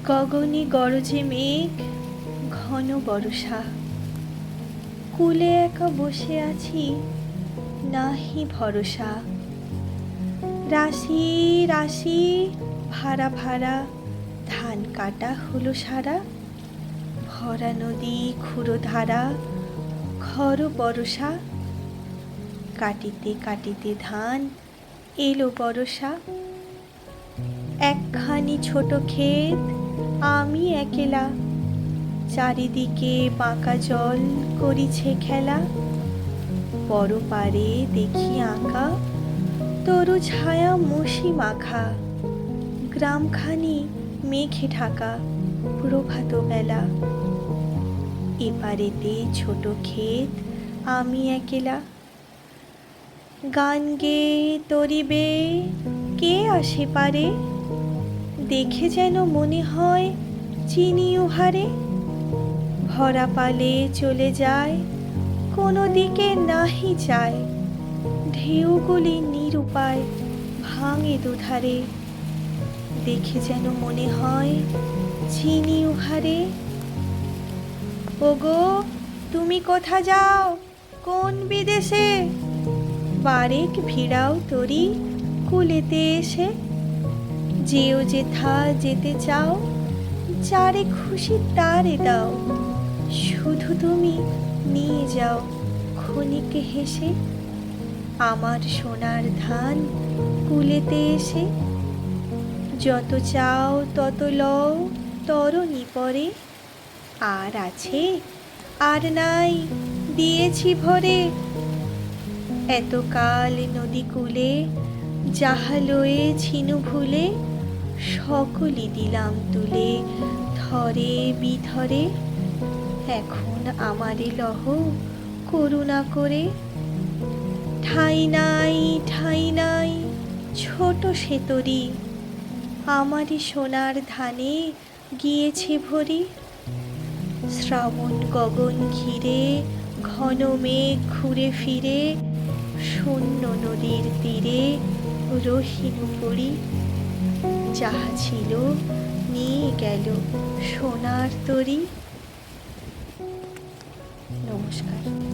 গগনে গরজে মেঘ, ঘন বরষা। কূলে একা বসে আছি, নাহি ভরসা। রাশি রাশি, ভাড়া ভাড়া, ধান কাটা হলো সারা। ভরা নদী ক্ষুরধারা, খর বরষা। কাটিতে কাটিতে ধান এলো বরষা। একখানি ছোট ক্ষেত, আমি একেলা। চারিদিকে বাঁকা জল করিছে খেলা। পরপারে দেখি আঁকা, তরু ছায়া মসি মাখা। গ্রামখানি মেঘে ঢাকা, প্রভাত বেলা। এপারেতে ছোট ক্ষেত, আমি একেলা। গান গেয়ে তরিবে কে আসে পারে, দেখে যেন মনে হয় চিনি উহারে। ভরা পালে চলে যায়, কোনো দিকে নাহি যায়। ঢেউগুলি নিরুপায় ভাঙে দুধারে, দেখে যেন মনে হয় চিনি উহারে। ওগো তুমি কোথা যাও, কোন বিদেশে? বারেক ভিড়াও তরি কূলেতে এসে। যেও যেথা যেতে চাও, যারে খুশি তারে দাও। শুধু তুমি নিয়ে যাও ক্ষণিক হেসে, আমার সোনার ধান কূলেতে এসে। যত চাও তত লও তরণী পরে, আর আছে আর নাই দিয়েছি ভরে। এতকাল নদী কূলে যাহা লয়েছিনু ভুলে, সকলই দিলাম তুলে থরে বিথরে। এখন আমারে লহ করুণা করে। ঠাঁই নাই ঠাঁই নাই ছোট সে তরি, আমারই সোনার ধানে গিয়েছে ভরি। শ্রাবণ গগন ঘিরে ঘন মেঘ ঘুরে ফিরে, শূন্য নদীর তীরে রহিনু পড়ি। যাহা ছিল নিয়ে গেল সোনার তরি। নমস্কার।